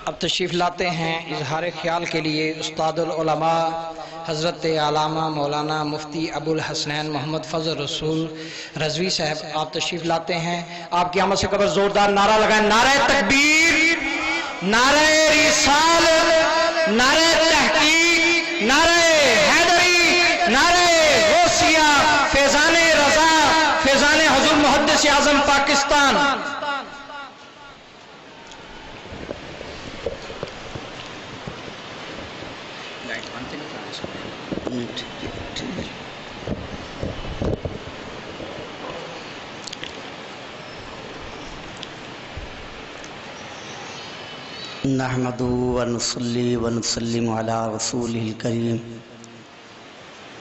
اب تشریف لاتے ہیں اظہار خیال کے لیے استاد العلماء حضرت علامہ مولانا مفتی ابو الحسنین محمد فضل رسول رضوی صاحب، آپ تشریف لاتے ہیں۔ آپ کی آمد سے قبل زوردار نعرہ لگائیں، نعرہ تکبیر، نعرہ رسالت، نعرہ تحقیق، نعرہ حیدری، نعرہ غوثیہ، فیضان رضا، فیضان حضور محدث اعظم پاکستان۔ نحمدہ ونصلی ونسلم علی رسولہ الکریم،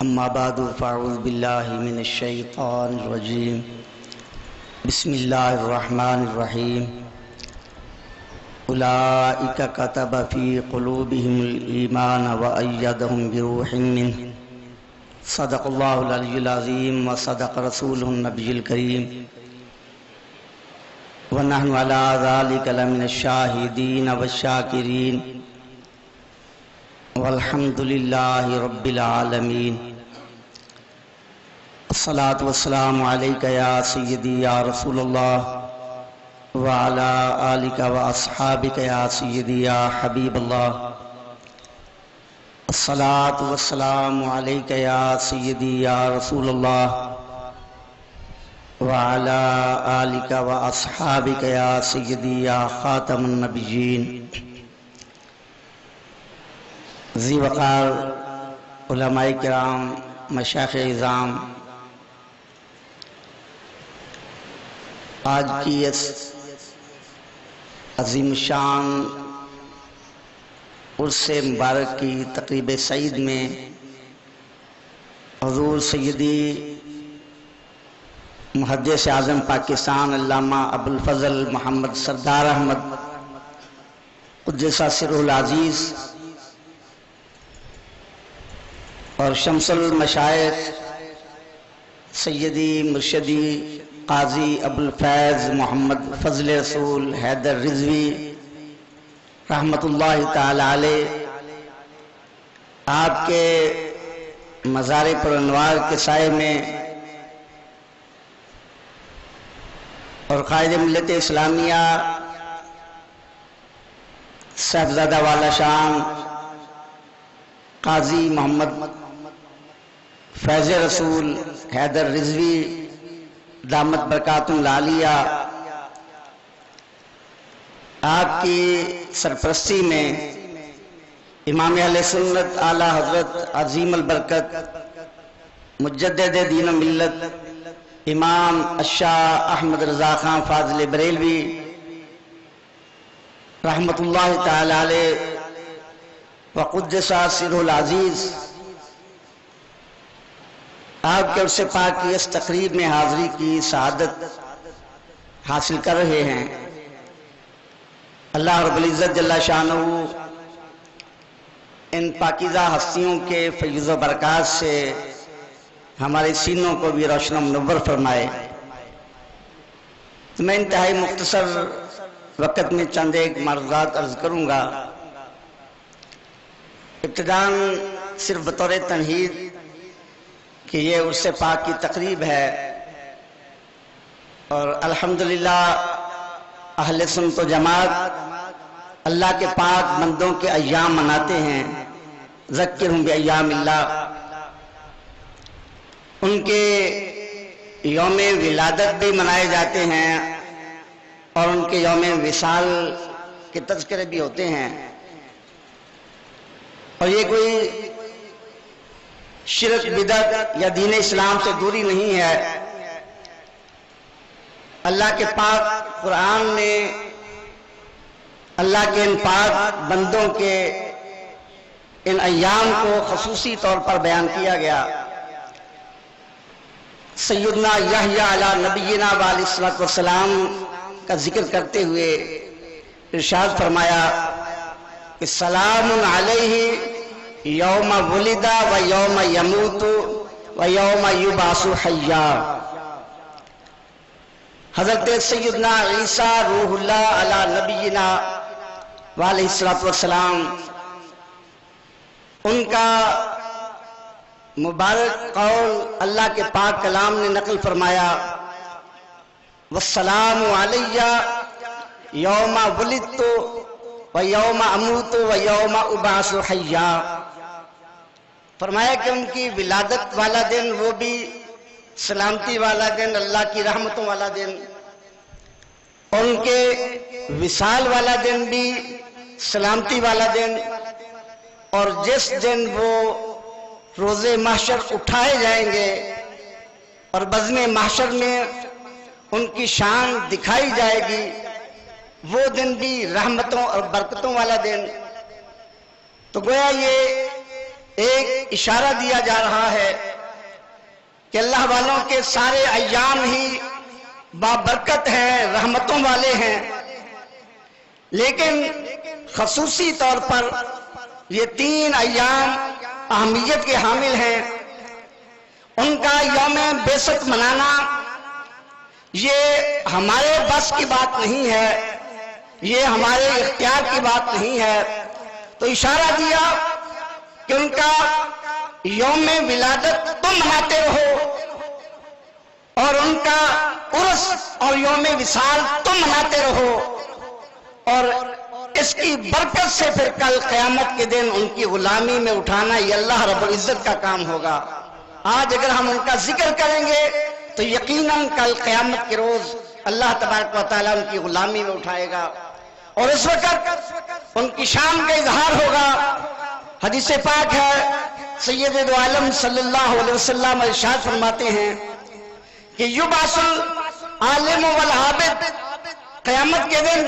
اما بعد فاعوذ باللہ من الشیطان الرجیم، بسم اللہ الرحمن الرحیم۔ اولئک کتب فی قلوبہم الایمان وأیدہم بروح منہ، صدق اللہ العلی العظیم وصدق رسولہ النبی الکریم، وَنَحْنُ عَلَىٰ ذَلِكَ لَمِنَ الشَّاهِدِينَ وَالشَّاكِرِينَ وَالْحَمْدُ لِلَّهِ رَبِّ الْعَالَمِينَ۔ الصلاة والسلام علیکہ یا سیدی یا رسول اللہ، وعلى آلکہ واصحابکہ یا سیدی یا حبیب اللہ۔ الصلاة والسلام علیکہ یا سیدی یا رسول اللہ، وعلى آلک واصحابک یا سیدی یا خاتم النبیین۔ ذی وقار علماء کرام، مشایخ اعظام، آج کی اس عظیم شان عرس مبارک کی تقریب سعید میں حضور سیدی محدث اعظم پاکستان علامہ ابو الفضل محمد سردار احمد قدس سرہ العزیز اور شمس المشائخ سیدی مرشدی قاضی ابو الفیض محمد فضل رسول حیدر رضوی رحمت اللہ تعالی علیہ، آپ کے مزار پر انوار کے سائے میں اور قائد ملت اسلامیہ صاحبزادہ والا شان قاضی محمد فیض رسول حیدر رضوی دامت برکاتہ العالیہ، آپ کی سرپرستی میں امام اہل سنت اعلیٰ حضرت عظیم البرکت مجدد دین و ملت امام الشاہ احمد رضا خان فاضل بریلوی رحمت اللہ تعالی علیہ وقدس سرہ العزیز، آپ کے عرص پاک کی اس تقریب میں حاضری کی سعادت حاصل کر رہے ہیں۔ اللہ رب العزت جل شانہ ان پاکیزہ ہستیوں کے فیض و برکات سے ہمارے سینوں کو بھی روشن و منور فرمائے۔ تو میں انتہائی مختصر وقت میں چند ایک معروضات عرض کروں گا۔ ابتداً صرف بطور تمہید کہ یہ عرس پاک کی تقریب ہے اور الحمدللہ اہل سنت و جماعت اللہ کے پاک بندوں کے ایام مناتے ہیں، ذکرہم بایام اللہ۔ ان کے یوم ولادت بھی منائے جاتے ہیں اور ان کے یوم وصال کے تذکرے بھی ہوتے ہیں، اور یہ کوئی شرک بدعت یا دین اسلام سے دوری نہیں ہے۔ اللہ کے پاک قرآن میں اللہ کے ان پاک بندوں کے ان ایام کو خصوصی طور پر بیان کیا گیا۔ سیدنا یحییٰ علیہ نبینا علیہ السلام کا ذکر کرتے ہوئے ارشاد فرمایا کہ سلام علیہ یوم ولد و یوم یموت و یوم یبعث حیا۔ حضرت سیدنا عیسیٰ روح اللہ علی نبینا علیہ الصلوۃ والسلام، ان کا مبارک قول اللہ کے پاک کلام نے نقل فرمایا، والسلام علی یوم ولدت و یوم اموت و یوم ابعث حیا۔ فرمایا کہ ان کی ولادت والا دن وہ بھی سلامتی والا دن، اللہ کی رحمتوں والا دن، ان کے وصال والا دن بھی سلامتی والا دن، اور جس دن وہ روز محشر اٹھائے جائیں گے اور بزم محشر میں ان کی شان دکھائی جائے گی، وہ دن بھی رحمتوں اور برکتوں والا دن۔ تو گویا یہ ایک اشارہ دیا جا رہا ہے کہ اللہ والوں کے سارے ایام ہی بابرکت ہیں، رحمتوں والے ہیں، لیکن خصوصی طور پر یہ 3 ایام اہمیت کے حامل ہیں۔ ان کا یوم بعثت منانا یہ ہمارے بس کی بات نہیں ہے، یہ ہمارے اختیار کی بات نہیں ہے۔ تو اشارہ دیا کہ ان کا یوم ولادت تم مناتے رہو، اور ان کا عرس اور یوم وصال تم مناتے رہو، اور اس کی برکت سے پھر کل قیامت کے دن ان کی غلامی میں اٹھانا یہ اللہ رب العزت کا کام ہوگا۔ آج اگر ہم ان کا ذکر کریں گے تو یقیناً کل قیامت کے روز اللہ تبارک و تعالیٰ ان کی غلامی میں اٹھائے گا، اور اس وقت ان کی شان کا اظہار ہوگا۔ حدیث پاک ہے، سید دو عالم صلی اللہ علیہ وسلم ارشاد فرماتے ہیں کہ یبعث العالم والعابد، قیامت کے دن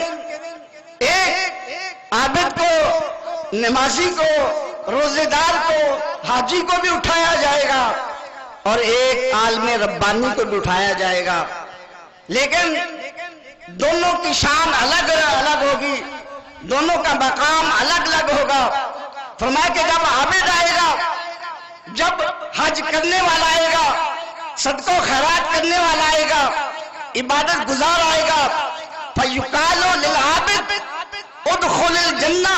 ایک عابد کو، نمازی کو، روزے دار کو، حاجی کو بھی اٹھایا جائے گا، اور ایک عالم ربانی کو بھی اٹھایا جائے گا، لیکن دونوں کی شان الگ الگ ہوگی، دونوں کا مقام الگ الگ ہوگا۔ فرمایا کہ جب عابد آئے گا، جب حج کرنے والا آئے گا، صدقہ و خیرات کرنے والا آئے گا، عبادت گزار آئے گا، فَيُقَالُ لِلْعَابِدِ ادخل الجنہ،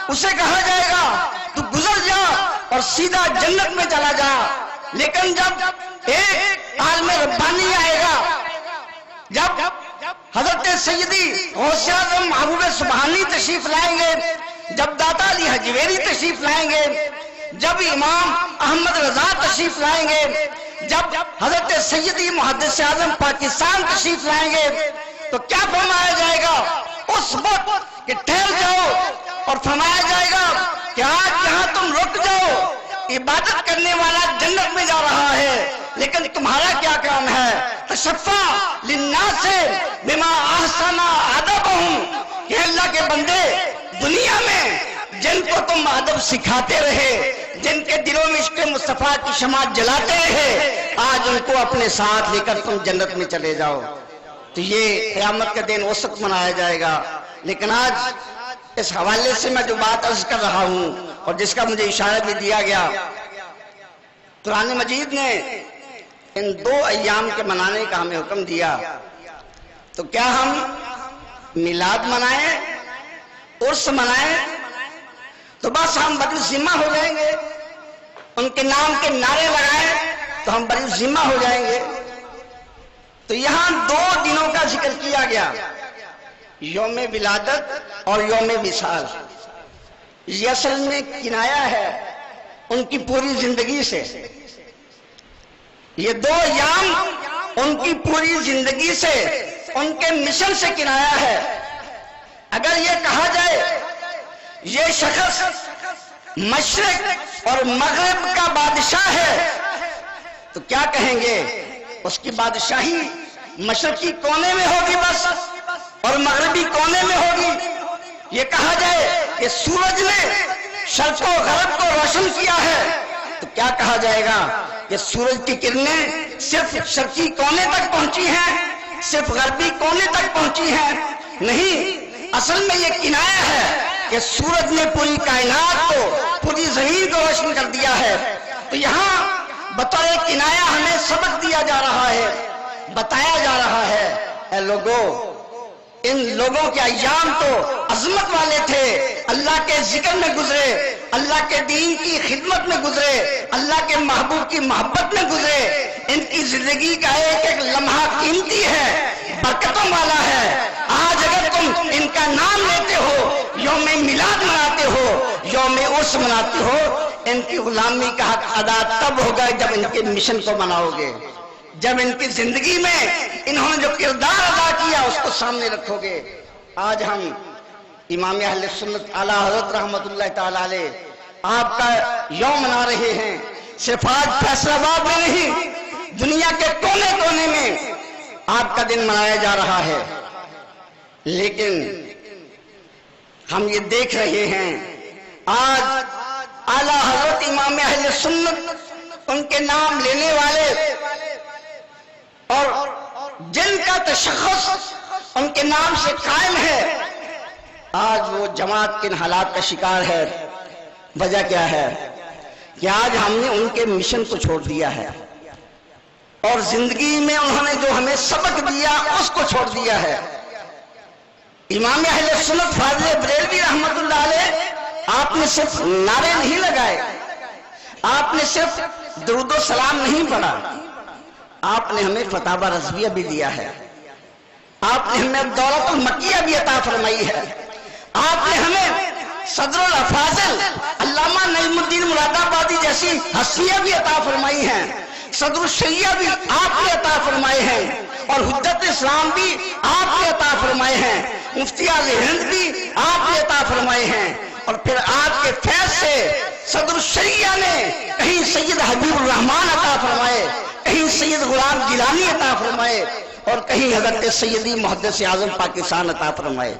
اسے کہا جائے گا تو گزر جا اور سیدھا جنت میں چلا جا۔ لیکن جب ایک عالم ربانی آئے گا، جب حضرت سیدی غوث اعظم محبوب سبحانی تشریف لائیں گے، جب داتا علی حجویری تشریف لائیں گے، جب امام احمد رضا تشریف لائیں گے، جب حضرت سیدی محدث اعظم پاکستان تشریف لائیں گے، تو کیا فرمایا جائے گا اس وقت کہ ٹھہر جاؤ، اور فرمایا جائے گا کہ آج یہاں تم رک جاؤ، عبادت کرنے والا جنت میں جا رہا ہے، لیکن تمہارا کیا کام ہے؟ تشفع للناس بما احسن ادبهم، کہ اللہ کے بندے دنیا میں جن کو تم ادب سکھاتے رہے، جن کے دلوں میں عشق مصطفیٰ کی شمع جلاتے رہے، آج ان کو اپنے ساتھ لے کر تم جنت میں چلے جاؤ۔ تو یہ قیامت کا دن اس وقت منایا جائے گا۔ لیکن آج اس حوالے سے میں جو بات عرض کر رہا ہوں اور جس کا مجھے اشارہ بھی دیا گیا، قرآن مجید نے ان 2 ایام کے منانے کا ہمیں حکم دیا، تو کیا ہم میلاد منائیں، عرس منائیں تو بس ہم بڑی ذمہ ہو جائیں گے، ان کے نام کے نعرے لگائیں تو ہم بڑی ذمہ ہو جائیں گے؟ تو یہاں 2 دنوں کا ذکر کیا گیا، یوم ولادت اور یوم وصال۔ یہ اصل میں کنایا ہے ان کی پوری زندگی سے، یہ 2 ایام ان کی پوری زندگی سے، ان کے مشن سے کنایا ہے۔ اگر یہ کہا جائے یہ شخص مشرق اور مغرب کا بادشاہ ہے تو کیا کہیں گے؟ اس کی بادشاہی مشرقی کونے میں ہوگی بس، اور مغربی کونے میں ہوگی۔ یہ کہا جائے کہ سورج نے شرق و غرب کو روشن کیا ہے تو کیا کہا جائے گا کہ سورج کی کرنیں صرف شرقی کونے تک پہنچی ہیں، صرف غربی کونے تک پہنچی ہیں؟ نہیں، اصل میں یہ کنایا ہے کہ سورج نے پوری کائنات کو، پوری زمین کو روشن کر دیا ہے۔ تو یہاں بطور کنایا ہمیں سبق دیا جا رہا ہے، بتایا جا رہا ہے، اے لوگو ان لوگوں کے ایام تو عظمت والے تھے، اللہ کے ذکر میں گزرے، اللہ کے دین کی خدمت میں گزرے، اللہ کے محبوب کی محبت میں گزرے۔ ان کی زندگی کا ایک ایک لمحہ قیمتی ہے، برکتوں والا ہے۔ آج اگر تم ان کا نام لیتے ہو، یوم میلاد مناتے ہو، یوم عرس مناتے ہو، ان کی غلامی کا حق ادا تب ہوگا جب ان کے مشن کو مناؤ گے، جب ان کی زندگی میں انہوں نے جو کردار ادا کیا اس کو سامنے رکھو گے۔ آج ہم امام اہل سنت اعلیٰ حضرت رحمت اللہ تعالی علیہ آپ کا یوم منا رہے ہیں۔ صرف آج فیصل آباد میں نہیں، دنیا کے کونے کونے میں آپ کا دن منایا جا رہا ہے، لیکن ہم یہ دیکھ رہے ہیں آج اعلیٰ حضرت امام اہل سنت، ان کے نام لینے والے اور جن کا تشخص ان کے نام سے قائم ہے، آج وہ جماعت کن حالات کا شکار ہے۔ وجہ کیا ہے کہ آج ہم نے ان کے مشن کو چھوڑ دیا ہے، اور زندگی میں انہوں نے جو ہمیں سبق دیا اس کو چھوڑ دیا ہے۔ امام اہل سنت فاضل بریلوی رحمت اللہ علیہ، آپ نے صرف نعرے نہیں لگائے، آپ نے صرف درود و سلام نہیں پڑھا، آپ نے ہمیں فتاوی رضویہ بھی دیا ہے، آپ نے ہمیں دولت المکیہ بھی عطا فرمائی ہے، آپ نے ہمیں صدر الافاضل علامہ نعیم الدین مراد آبادی جیسی ہستیاں بھی عطا فرمائی ہیں، صدر الشریعہ بھی آپ نے عطا فرمائے ہیں، اور حجت اسلام بھی آپ نے عطا فرمائے ہیں، مفتی اعظم ہند بھی آپ نے عطا فرمائے ہیں، اور پھر آپ کے فیض سے صدر الشریعہ نے کہیں سید حبیب الرحمان عطا فرمائے، کہیں سید غلام گیلانی عطا فرمائے، اور کہیں حضرت سیدی محدث اعظم پاکستان عطا فرمائے۔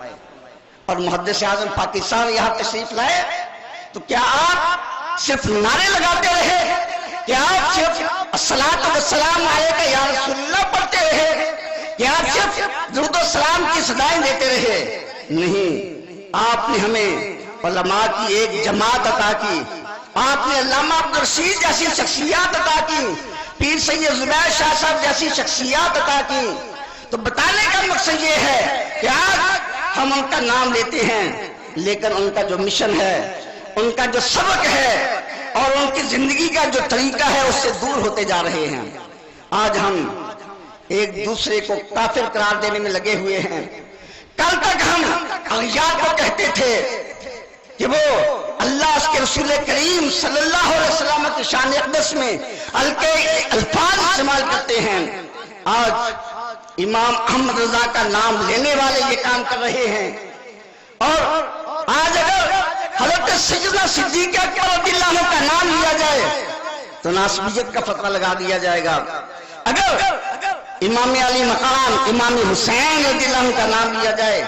اور محدث اعظم پاکستان یہاں تشریف لائے تو کیا آپ صرف نعرے لگاتے رہے؟ کیا آپ صرف الصلاۃ والسلام علیک یا رسول اللہ پڑھتے رہے؟ کیا آپ صرف درود و سلام کی صدائیں دیتے رہے؟ نہیں، آپ نے ہمیں علماء کی ایک جماعت عطا کی، آپ نے علامہ عبدالرشید جیسی شخصیات عطا کی، پیر سید زبیر شاہ صاحب جیسی شخصیات عطا کی۔ تو بتانے کا مقصد یہ ہے کہ آج ہم ان کا نام لیتے ہیں، لیکن ان کا جو مشن ہے، ان کا جو سبق ہے، اور ان کی زندگی کا جو طریقہ ہے اس سے دور ہوتے جا رہے ہیں۔ آج ہم ایک دوسرے کو کافر قرار دینے میں لگے ہوئے ہیں۔ کل تک ہم اغیار کو کہتے تھے کہ وہ اللہ اس کے رسول کریم صلی اللہ علیہ وسلم کی شان اقدس میں ہلکے الفاظ استعمال کرتے ہیں۔ آج امام احمد رضا کا نام لینے والے یہ کام کر رہے ہیں، اور آج اگر حضرت سیدنا صدیق اکبر رضی اللہ عنہ کا نام لیا جائے تو ناسبیت کا فتویٰ لگا دیا جائے گا، اگر امام علی مقام امام حسین رضی اللہ عنہ کا نام لیا جائے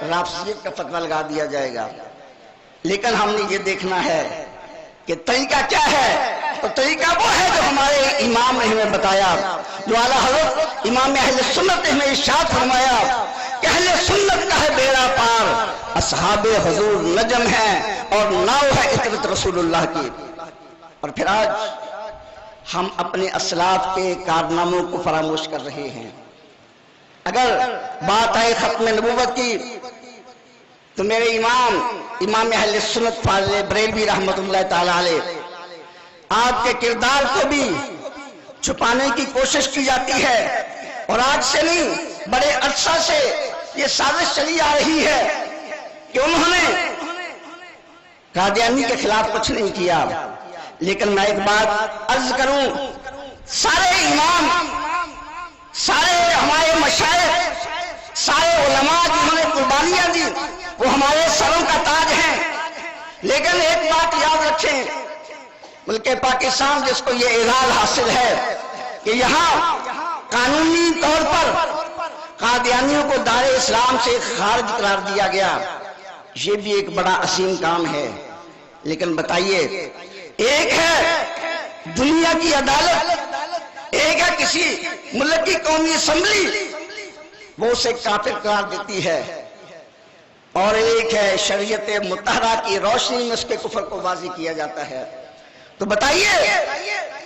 رافضیت کا فتویٰ لگا دیا جائے گا۔ لیکن ہم نے یہ دیکھنا ہے کہ طریقہ کیا ہے، تو طریقہ وہ ہے جو ہمارے امام نے ہمیں بتایا، جو اعلیٰ حضرت امام اہل سنت نے ہمیں ارشاد فرمایا کہ اہل سنت کا ہے بیڑا پار، اصحاب حضور نجم ہے اور ناؤ ہے اطرت رسول اللہ کی۔ اور پھر آج ہم اپنے اسلاف کے کارناموں کو فراموش کر رہے ہیں۔ اگر بات آئے ختم نبوت کی تو میرے امام اہل سنت فاضل بریلوی رحمت اللہ تعالی علیہ، آپ کے کردار کو بھی چھپانے کی کوشش کی جاتی ہے، اور آج سے نہیں بڑے عرصہ سے یہ سازش چلی آ رہی ہے کہ انہوں نے قادیانی کے خلاف کچھ نہیں کیا۔ لیکن میں ایک بات عرض کروں، سارے امام، سارے ہمارے مشائخ، سارے علماء جنہوں نے قربانیاں دی وہ ہمارے سروں کا تاج ہیں، لیکن ایک بات یاد رکھیں، ملک پاکستان جس کو یہ اعزاز حاصل ہے کہ یہاں قانونی طور پر قادیانیوں کو دار اسلام سے خارج قرار دیا گیا، یہ بھی ایک بڑا عظیم کام ہے۔ لیکن بتائیے، ایک ہے دنیا کی عدالت، ایک ہے کسی ملک کی قومی اسمبلی، وہ اسے کافر قرار دیتی ہے، اور ایک ہے شریعت مطہرہ کی روشنی میں اس کے کفر کو واضح کیا جاتا ہے۔ تو بتائیے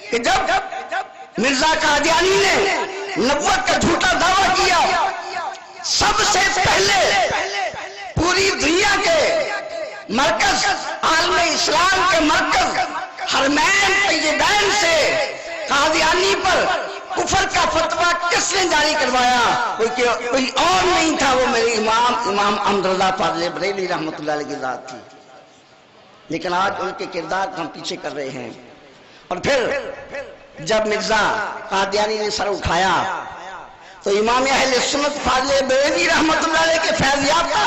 کہ جب مرزا قادیانی نے نبوت کا جھوٹا دعویٰ کیا سب سے پہلے پوری دنیا کے مرکز، عالم اسلام کے مرکز حرمین طیبین سے قادیانی پر کفر کا فتویٰ کس نے جاری کروایا؟ کوئی اور نہیں تھا، وہ میرے امام احمد رضا فاضل بریلوی رحمۃ اللہ علیہ کی ذات تھی۔ لیکن آج ان کے کردار کو ہم پیچھے کر رہے ہیں۔ اور پھر جب مرزا قادیانی نے سر اٹھایا تو امام اہل سنت فاضل بریلوی رحمۃ اللہ علیہ کے فیض یافتہ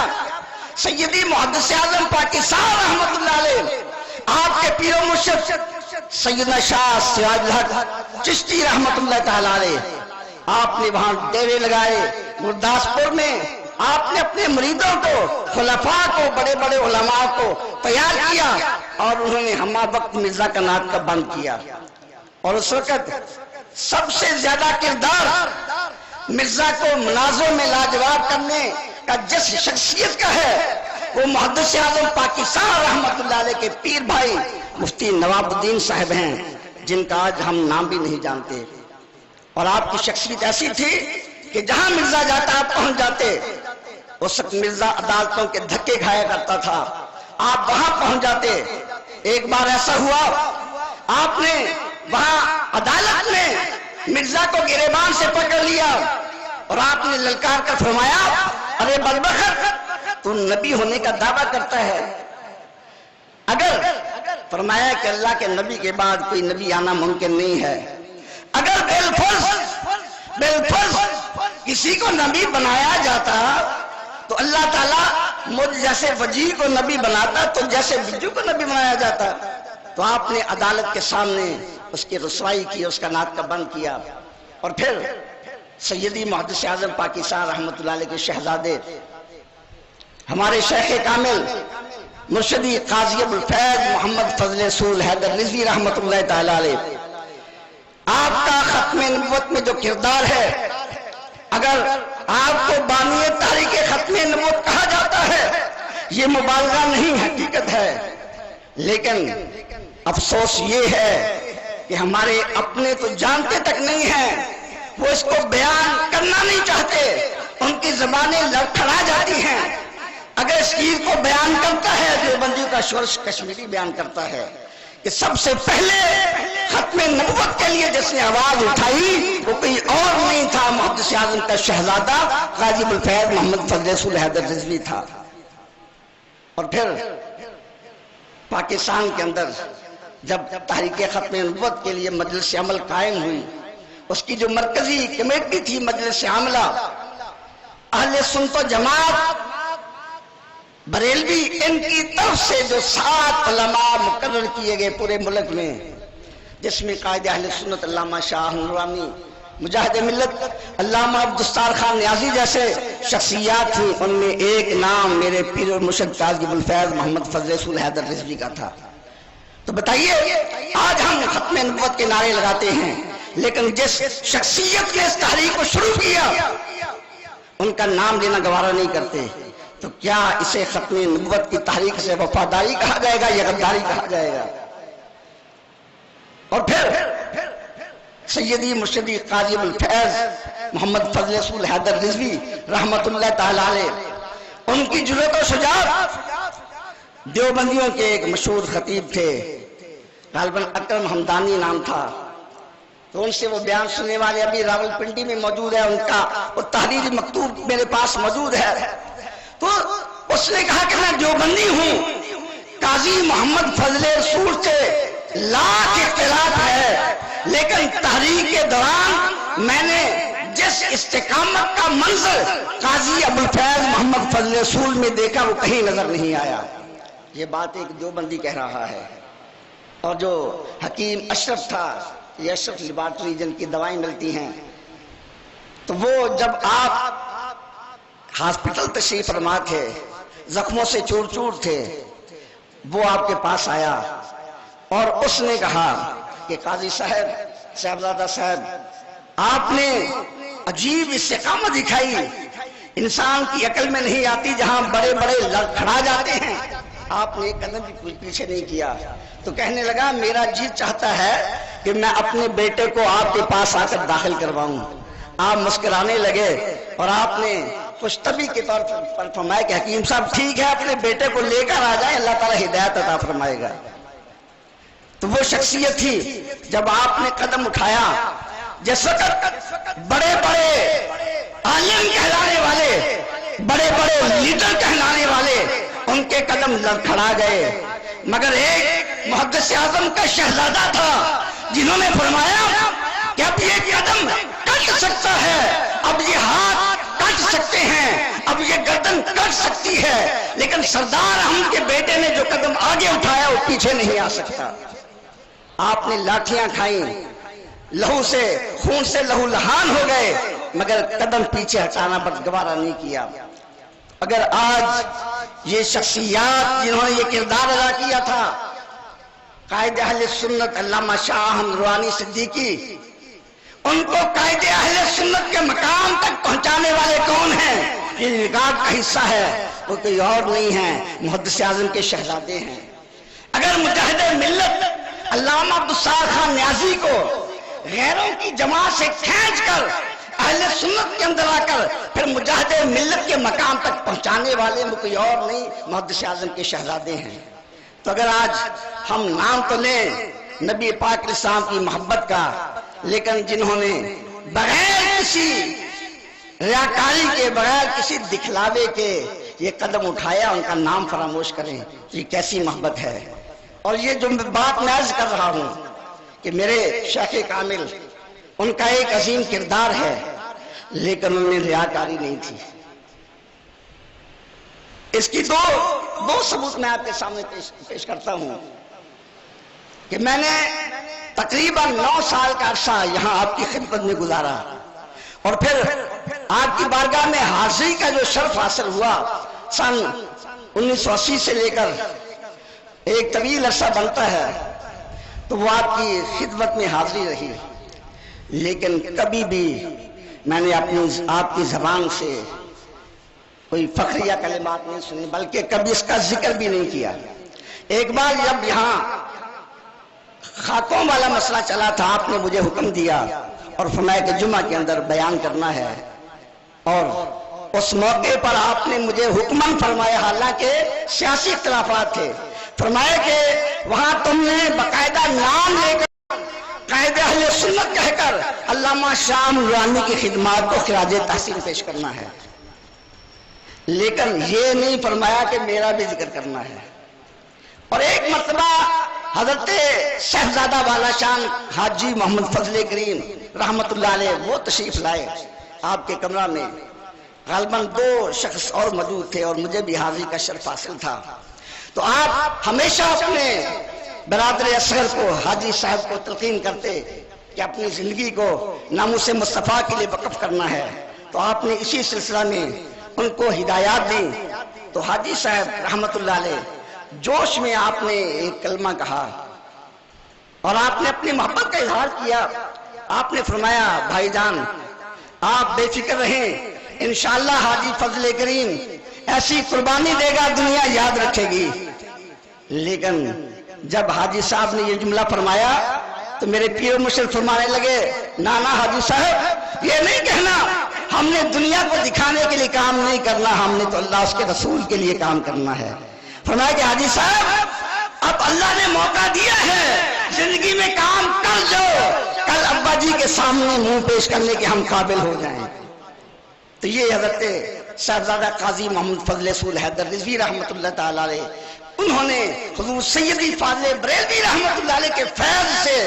سیدی محدث اعظم پاکستان رحمۃ اللہ علیہ، آپ کے پیر و مرشد سیدنا شاہ سراج الحق چشتی رحمۃ اللہ تعالی علیہ، آپ نے وہاں ڈیرے لگائے گرداسپور میں، آپ نے اپنے مریدوں کو، خلفاء کو، بڑے بڑے علماء کو تیار کیا اور انہوں نے ہمہ وقت مرزا کا نعت کا بند کیا۔ اور اس وقت سب سے زیادہ کردار مرزا کو مناظروں میں لاجواب کرنے کا جس شخصیت کا ہے وہ محدث اعظم پاکستان رحمۃ اللہ علیہ کے پیر بھائی مفتی نواب الدین صاحب ہیں، جن کا آج ہم نام بھی نہیں جانتے۔ اور آپ کی شخصیت ایسی تھی کہ جہاں مرزا جاتا آپ پہنچ جاتے۔ اس وقت مرزا عدالتوں کے دھکے کھایا کرتا تھا، آپ وہاں پہنچ جاتے۔ ایک بار ایسا ہوا، آپ نے وہاں عدالت میں مرزا کو گریبان سے پکڑ لیا اور آپ نے للکار کر فرمایا، ارے بدبخت، تو نبی ہونے کا دعویٰ کرتا ہے؟ اگر فرمایا کہ اللہ کے نبی کے بعد کوئی نبی آنا ممکن نہیں ہے، اگر بالفرض کسی کو نبی بنایا جاتا تو اللہ تعالیٰ مجھ جیسے وجیح کو نبی بناتا تو جیسے بجو کو نبی بنایا جاتا۔ تو آپ نے عدالت کے سامنے اس کی رسوائی کی، اس کا نعت کا بند کیا۔ اور پھر سیدی محدث اعظم پاکستان رحمۃ اللہ علیہ کے شہزادے ہمارے شیخ کامل مرشدی قاضی ابوالفیض محمد فضل رسول حیدر رضوی رحمۃ اللہ تعالی علیہ، آپ کا ختم نبوت میں جو کردار ہے، اگر آپ کو بانی تحریک ختم نبوت کہا جاتا ہے، یہ مبالغہ نہیں، حقیقت ہے۔ لیکن افسوس یہ ہے کہ ہمارے اپنے تو جانتے تک نہیں ہیں، وہ اس کو بیان کرنا نہیں چاہتے، ان کی زبانیں لڑکھڑا جاتی ہیں۔ اگر اس چیز کو بیان کرتا ہے، دیوبندی کا شورش کشمیری بیان کرتا ہے کہ سب سے پہلے ختم نبوت کے لیے جس نے آواز اٹھائی وہ کوئی اور نہیں تھا، محدث اعظم کا شہزادہ قاضی ابوالفیض محمد فضل رسول حیدر رضوی تھا۔ اور پھر پاکستان کے اندر جب تحریک ختم نبوت کے لیے مجلس عمل قائم ہوئی، اس کی جو مرکزی کمیٹی تھی مجلس عاملہ، اہل سنت و جماعت بریلوی، ان کی طرف سے جو 7 علماء مقرر کیے گئے پورے ملک میں، جس میں قائد اہل سنت علامہ شاہ نورانی، مجاہد ملت علامہ عبدالستار خان نیازی جیسے شخصیات تھیں، ان میں ایک نام میرے پیر و مرشد قاضی ابوالفیض محمد فضل رسول حیدر رضوی کا تھا۔ تو بتائیے، آج ہم ختم نبوت کے نعرے لگاتے ہیں، لیکن جس شخصیت نے اس تحریک کو شروع کیا ان کا نام لینا گوارا نہیں کرتے، تو کیا اسے ختم نبوت کی تحریک سے وفاداری کہا جائے گا یا غداری کہا جائے گا؟ اور پھر سیدی مرشدی قاضی ابوالفیض محمد فضل رسول حیدر رضوی رحمۃ اللہ تعالی علیہ، ان کی جرأت و شجاعت، دیوبندیوں کے ایک مشہور خطیب تھے، غالباً اکرم حمدانی نام تھا، تو ان سے وہ بیان سننے والے ابھی راول پنڈی میں موجود ہے، ان کا وہ تحریری مکتوب میرے پاس موجود ہے۔ تو اس نے کہا کہ میں دیوبندی ہوں، قاضی محمد فضل رسول سے لاکھ اختلاف ہے، لیکن تحریک کے دوران میں نے جس استقامت کا منظر قاضی ابوالفیض محمد فضل رسول میں دیکھا وہ کہیں نظر نہیں آیا۔ یہ بات ایک دیوبندی کہہ رہا ہے۔ اور جو حکیم اشرف تھا، یہ اشرف لیبارٹری جن کی دوائیں ملتی ہیں، تو وہ جب آپ ہاسپٹل تشریف فرما تھے، زخموں سے چور چور تھے، وہ آپ کے پاس آیا اور اس نے کہا کہ قاضی صاحب، صاحبزادہ صاحب، آپ نے عجیب استقامت دکھائی، انسان کی عقل میں نہیں آتی، جہاں بڑے بڑے لڑکھڑا جاتے ہیں آپ نے ایک قدم بھی پیچھے نہیں کیا۔ تو کہنے لگا میرا جی چاہتا ہے کہ میں اپنے بیٹے کو آپ کے پاس آ کر داخل کرواؤں۔ آپ مسکرانے لگے اور آپ نے خوشطبی کے طور پر فرمایا کہ حکیم صاحب ٹھیک ہے اپنے بیٹے کو لے کر آ جائیں، اللہ تعالیٰ ہدایت عطا فرمائے گا۔ تو وہ شخصیت تھی جب آپ نے قدم اٹھایا، جس وقت بڑے بڑے عالم کہلانے والے، بڑے بڑے لیڈر کہلانے والے ان کے قدم لڑکھڑا گئے، مگر ایک محدث اعظم کا شہزادہ تھا جنہوں نے فرمایا کہ اب یہ قدم کٹ سکتا ہے، اب یہ ہاتھ کٹ سکتے ہیں، اب یہ گردن کٹ سکتی ہے، لیکن سردار احمد کے بیٹے نے جو قدم آگے اٹھایا وہ پیچھے نہیں آ سکتا۔ آپ نے لاٹھیاں کھائیں، لہو سے خون سے لہو لہان ہو گئے، مگر قدم پیچھے ہٹانا گوارا نہیں کیا۔ اگر آج یہ شخصیات جنہوں نے یہ کردار ادا کیا تھا، قائد اہل سنت علامہ شاہ احمد روحانی صدیقی، ان کو قائد اہل سنت کے مقام تک پہنچانے والے کون ہیں؟ یہ ریکارڈ کا حصہ ہے، وہ کوئی اور نہیں ہے، محدث اعظم کے شہزادے ہیں۔ اگر مجاہد ملت علامہ عبدالستار خان نیازی کو غیروں کی جماعت سے کھینچ کر اہل سنت کے اندر آ کر پھر مجاہد ملت کے مقام تک پہنچانے والے وہ کوئی اور نہیں، محدث اعظم کے شہزادے ہیں۔ تو اگر آج ہم نام تو لیں نبی پاک علیہ السلام کی محبت کا، لیکن جنہوں نے بغیر کسی ریاکاری کے، بغیر کسی دکھلاوے کے یہ قدم اٹھایا، ان کا نام فراموش کریں، یہ کیسی محبت ہے۔ اور یہ جو بات میں عرض کر رہا ہوں کہ میرے شیخ کامل ان کا ایک عظیم کردار ہے، لیکن ان میں ریاکاری نہیں تھی۔ اس کی دو ثبوت میں آپ کے سامنے پیش کرتا ہوں کہ میں نے تقریباً 9 سال کا عرصہ یہاں آپ کی خدمت میں گزارا، اور پھر آپ کی بارگاہ میں حاضری کا جو شرف حاصل ہوا سن 1980 سے لے کر ایک طویل عرصہ بنتا ہے، تو وہ آپ کی خدمت میں حاضری رہی، لیکن کبھی بھی میں نے آپ کی زبان سے کوئی فخریہ کلمات نہیں سنی، بلکہ کبھی اس کا ذکر بھی نہیں کیا۔ ایک بار جب یہاں خاکوں والا مسئلہ چلا تھا، آپ نے مجھے حکم دیا اور فرمایا کہ جمعہ کے اندر بیان کرنا ہے، اور اس موقع پر آپ نے مجھے حکماً فرمایا، حالانکہ سیاسی اختلافات تھے، فرمایا کہ وہاں تم نے باقاعدہ نام لے کر قائد اہل سنت کہہ کر علامہ شاہ روحانی کی خدمات کو خراج تحسین پیش کرنا ہے، لیکن یہ نہیں فرمایا کہ میرا بھی ذکر کرنا ہے۔ اور ایک مرتبہ حضرت شہزادہ والا شان حاجی محمد فضل کریم رحمت اللہ علیہ وہ تشریف لائے آپ کے کمرہ میں، غالباً 2 شخص اور موجود تھے، اور مجھے بھی حاضری کا شرف حاصل تھا۔ تو آپ ہمیشہ اپنے برادر اصغر کو، حاجی صاحب کو تلقین کرتے کہ اپنی زندگی کو ناموس مصطفیٰ کے لیے وقف کرنا ہے، تو آپ نے اسی سلسلہ میں ان کو ہدایات دی۔ تو حاجی صاحب رحمت اللہ علیہ جوش میں آپ نے ایک کلمہ کہا، اور آپ نے اپنی محبت کا اظہار کیا۔ آپ نے فرمایا، بھائی جان آپ بے فکر رہیں، انشاءاللہ حاجی فضل کریم ایسی قربانی دے گا دنیا یاد رکھے گی۔ لیکن جب حاجی صاحب نے یہ جملہ فرمایا تو میرے پیر مرشد فرمانے لگے، نانا حاجی صاحب یہ نہیں کہنا ہم نے دنیا کو دکھانے کے لیے کام نہیں کرنا، ہم نے تو اللہ اس کے رسول کے لیے کام کرنا ہے۔ فرمایا کہ حاجی صاحب اب اللہ نے موقع دیا ہے، زندگی میں کام کر جاؤ، کل ابا جی کے سامنے منہ پیش کرنے کے ہم قابل ہو جائیں۔ تو یہ حضرت صاحبزادہ قاضی محمد فضل رسول حیدر رضوی رحمت اللہ تعالی علیہ، انہوں نے حضور سیدی فاضل بریلوی رحمت اللہ علیہ کے فیض سے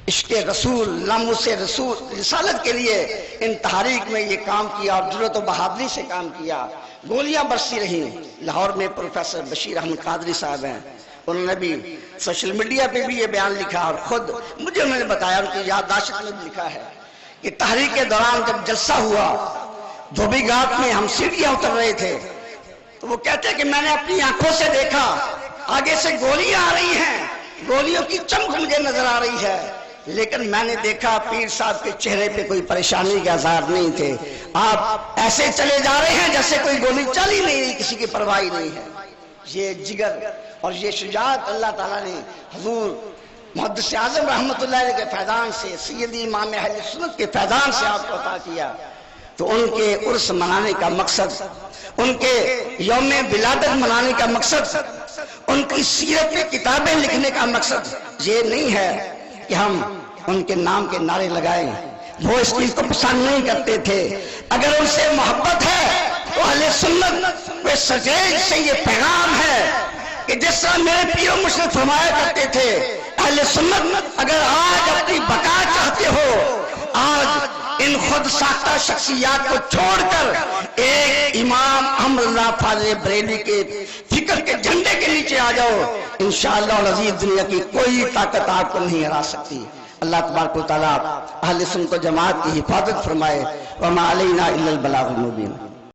عشق رسول، ناموس رسول، رسالت کے لیے ان تحریک میں یہ کام کیا، اور جرأت و بہادری سے کام کیا۔ گولیاں برسی رہیں۔ لاہور میں پروفیسر بشیر احمد قادری صاحب ہیں، انہوں نے بھی سوشل میڈیا پہ بھی یہ بیان لکھا، اور خود مجھے انہوں نے بتایا، ان کی یادداشت میں بھی لکھا ہے کہ تحریک کے دوران جب جلسہ ہوا دھوبی گھاٹ میں، ہم سیڑھیاں اتر رہے تھے، تو وہ کہتے ہیں کہ میں نے اپنی آنکھوں سے دیکھا آگے سے گولیاں آ رہی ہیں، گولیوں کی چمک مجھے نظر آ رہی ہے، لیکن میں نے دیکھا پیر صاحب کے چہرے پہ کوئی پریشانی کے آثار نہیں تھے، آپ ایسے چلے جا رہے ہیں جیسے کوئی گولی چل ہی نہیں رہی، کسی کی پرواہ نہیں ہے۔ یہ جگر اور یہ شجاعت اللہ تعالیٰ نے حضور محدث اعظم رحمت اللہ علیہ کے فیضان سے، سیدی امام اہل سنت کے فیضان سے آپ کو عطا کیا۔ تو ان کے عرس منانے کا مقصد، ان کے یوم ولادت منانے کا مقصد، ان کی سیرت کی کتابیں لکھنے کا مقصد یہ نہیں ہے کہ ہم ان کے نام کے نعرے لگائیں۔ وہ اس چیز کو پسند نہیں کرتے تھے۔ اگر ان سے محبت ہے تو اہل سنت وہ سٹیج سے یہ پیغام ہے کہ جس طرح میرے پیر و مرشد فرمایا کرتے تھے، اہل سنت اگر آج اپنی بقا چاہتے ہو، آج ان خود ساختہ شخصیات کو چھوڑ کر ایک امام احمد اللہ فاضل بریلوی کے فکر کے جھنڈے کے نیچے آ جاؤ، انشاءاللہ العزیز دنیا کی کوئی طاقت آپ کو نہیں ہرا سکتی۔ اللہ تبارک و تعالیٰ اہل سنت و جماعت کی حفاظت فرمائے۔ وما علینا الا البلاغ المبین۔